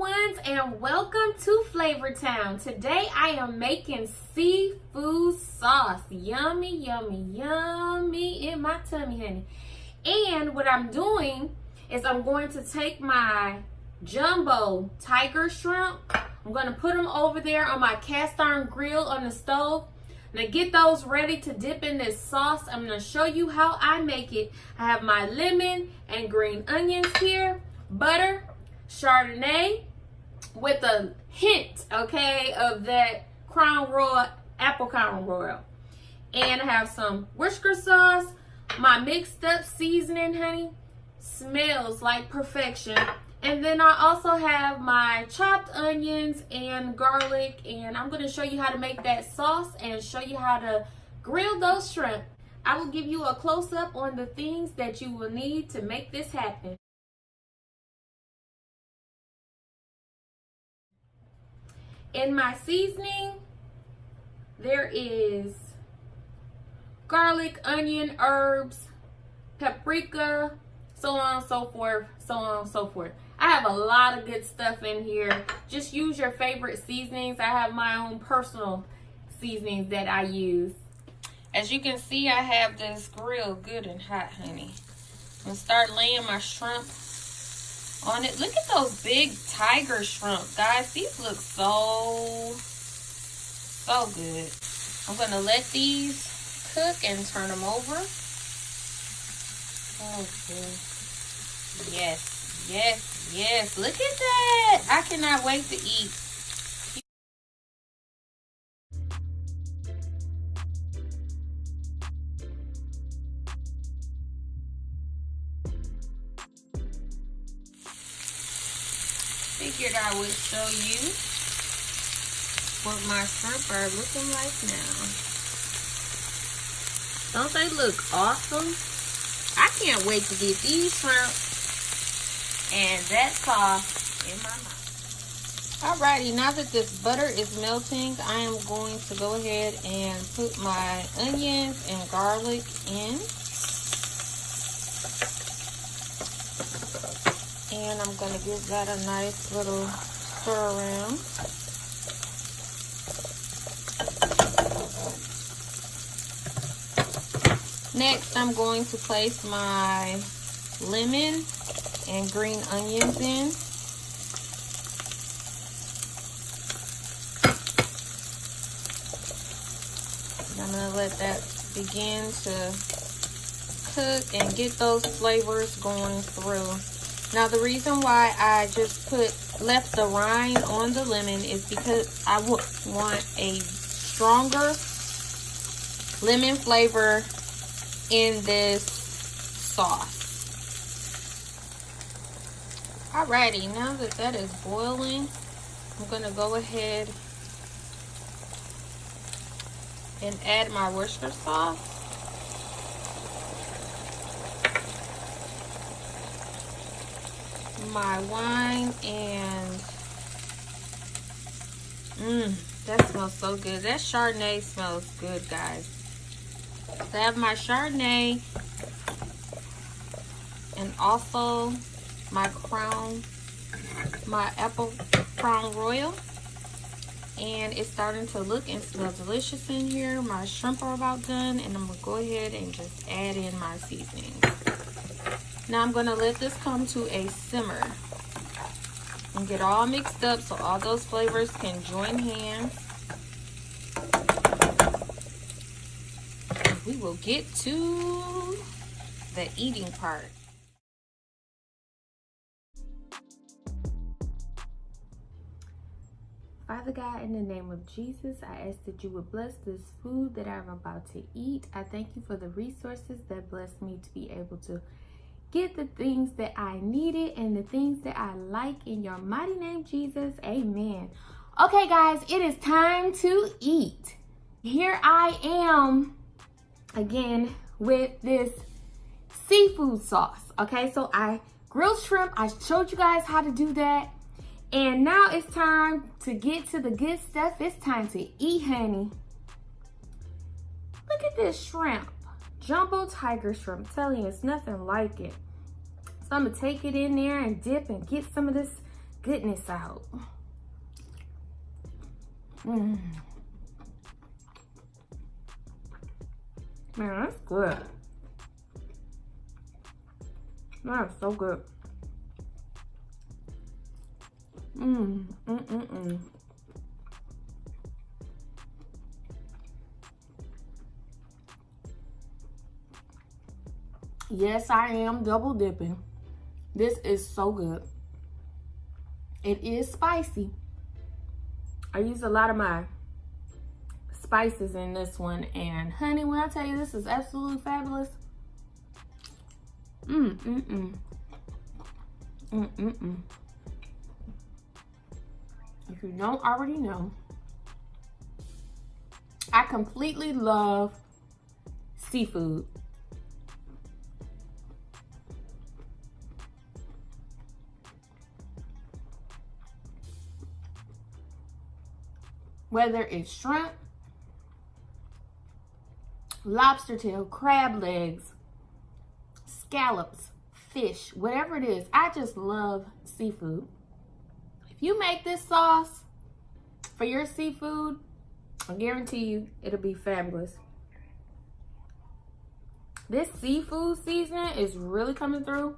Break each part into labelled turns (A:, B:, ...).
A: ones, and welcome to Flavor Town. Today I am making seafood sauce. Yummy, yummy, yummy in my tummy, honey. And what I'm doing is I'm going to take my jumbo tiger shrimp. I'm going to put them over there on my cast iron grill on the stove. Now get those ready to dip in this sauce. I'm going to show you how I make it. I have my lemon and green onions here, butter, Chardonnay with a hint, okay, of that Crown Royal, apple Crown Royal. And I have some Worcestershire sauce, my mixed up seasoning, honey. Smells like perfection. And then I also have my chopped onions and garlic, and I'm going to show you how to make that sauce and show you how to grill those shrimp. I will give you a close-up on the things that you will need to make this happen. In my seasoning, there is garlic, onion, herbs, paprika, so on and so forth, so on and so forth. I have a lot of good stuff in here. Just use your favorite seasonings. I have my own personal seasonings that I use. As you can see, I have this grill good and hot, honey. I'm going to start laying my shrimp on it. Look at those big tiger shrimp, guys. These look so good. I'm going to let these cook and turn them over. Okay. Yes, yes, yes. Look at that. I cannot wait to eat. Figured I would show you what my shrimp are looking like now. Don't they look awesome? I can't wait to get these shrimp and that sauce in my mouth. Alrighty, now that this butter is melting, I am going to go ahead and put my onions and garlic in. And I'm going to give that a nice little stir around. Next, I'm going to place my lemon and green onions in. And I'm going to let that begin to cook and get those flavors going through. Now, the reason why I just left the rind on the lemon is because I want a stronger lemon flavor in this sauce. Alrighty, now that that is boiling, I'm going to go ahead and add my Worcestershire sauce. My wine, and that smells so good. That Chardonnay smells good, guys. So I have my Chardonnay and also my apple Crown Royal, and it's starting to look and smell delicious in here. My shrimp are about done, and I'm gonna go ahead and just add in my seasoning. Now I'm going to let this come to a simmer and get all mixed up so all those flavors can join hands. We will get to the eating part. Father God, in the name of Jesus, I ask that you would bless this food that I'm about to eat. I thank you for the resources that bless me to be able to get the things that I needed and the things that I like. In your mighty name, Jesus, amen. Okay, guys, it is time to eat. Here I am again with this seafood sauce. Okay, so I grilled shrimp. I showed you guys how to do that. And now it's time to get to the good stuff. It's time to eat, honey. Look at this shrimp. Jumbo tiger shrimp. I'm telling you, it's nothing like it. So I'm going to take it in there and dip and get some of this goodness out. Man, that's good. That's so good. Yes, I am double dipping. This is so good. It is spicy. I use a lot of my spices in this one, and honey, when I tell you this is absolutely fabulous. If you don't already know, I completely love seafood. Whether it's shrimp, lobster tail, crab legs, scallops, fish, whatever it is, I just love seafood. If you make this sauce for your seafood, I guarantee you it'll be fabulous. This seafood seasoning is really coming through.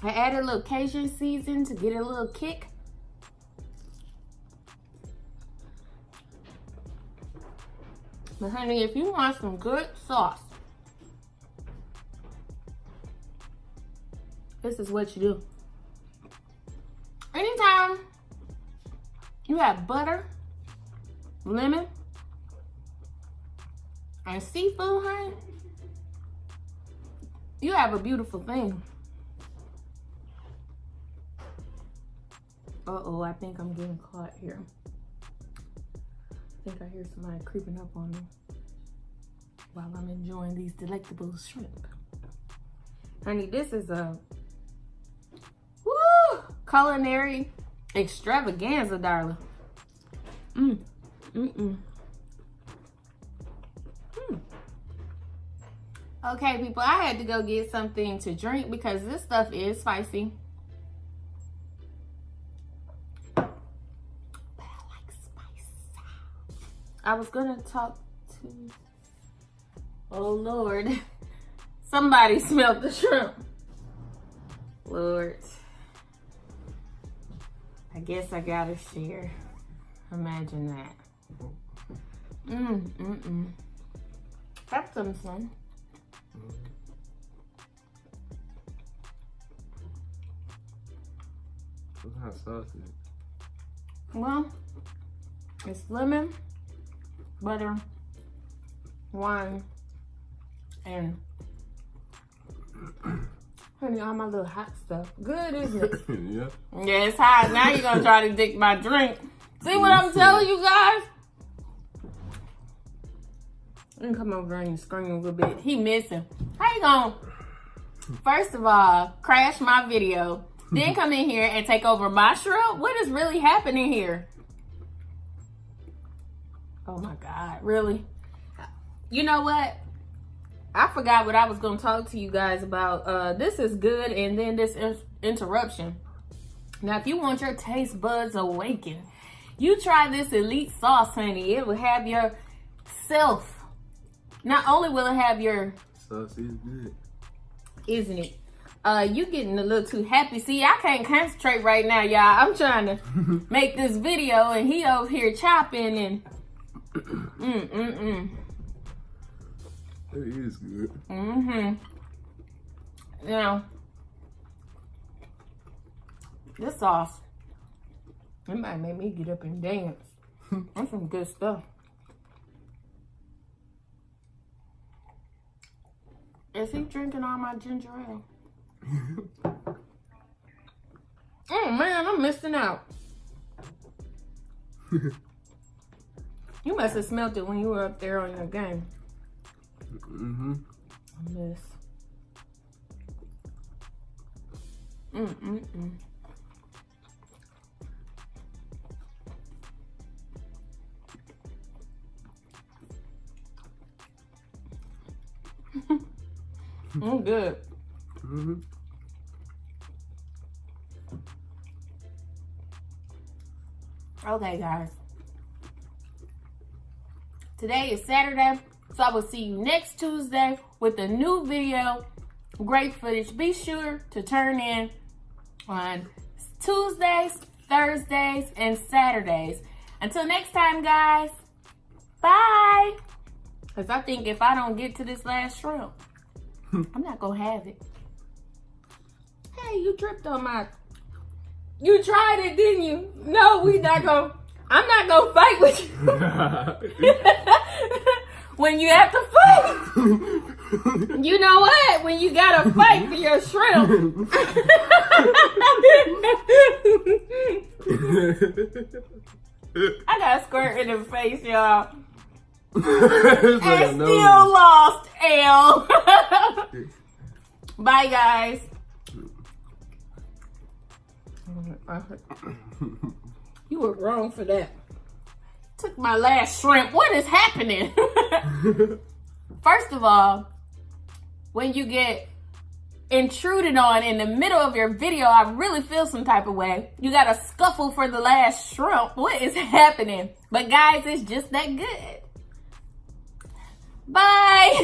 A: I added a little Cajun season to get a little kick. But honey, if you want some good sauce, this is what you do. Anytime you have butter, lemon, and seafood, honey, you have a beautiful thing. Uh-oh, I think I'm getting caught here. I think I hear somebody creeping up on me while I'm enjoying these delectable shrimp. Honey, this is a culinary extravaganza, darling. Okay, people, I had to go get something to drink because this stuff is spicy. I was gonna talk to, oh Lord, somebody smelled the shrimp. Lord, I guess I gotta share. Imagine that. That's some fun.
B: What kind of sauce is it?
A: Well, it's lemon, butter, wine, and honey, all my little hot stuff. Good, isn't it?
B: Yeah.
A: Yeah, it's hot. Now you're gonna try to dick my drink. See what I'm telling you guys? Let me come over and scream a little bit. He missing. How you gonna, first of all, crash my video, then come in here and take over my shrimp? What is really happening here? Oh my God, really? You know what? I forgot what I was gonna talk to you guys about. This is good, and then this interruption. Now, if you want your taste buds awakened, you try this elite sauce, honey. It will have your self. Not only will it have your
B: Sauce is good.
A: Isn't it? You getting a little too happy. See, I can't concentrate right now, y'all. I'm trying to make this video, and he over here chopping and
B: It is good.
A: Now, this sauce, it might make me get up and dance. That's some good stuff. Is he drinking all my ginger ale? Oh man, I'm missing out. You must have smelled it when you were up there on your game. I miss. I'm good. Okay, guys. Today is Saturday, so I will see you next Tuesday with a new video. Great footage. Be sure to turn in on Tuesdays, Thursdays, and Saturdays. Until next time, guys. Bye. Because I think if I don't get to this last shrimp, I'm not going to have it. Hey, you tripped on my... You tried it, didn't you? No, we not going to... I'm not going to fight with you. When you have to fight. You know what? When you got to fight for your shrimp. I got squirt in the face, y'all. And still lost, L. Bye, guys. You were wrong for that. Took my last shrimp. What is happening? First of all, when you get intruded on in the middle of your video, I really feel some type of way. You got to scuffle for the last shrimp. What is happening? But guys, it's just that good. Bye.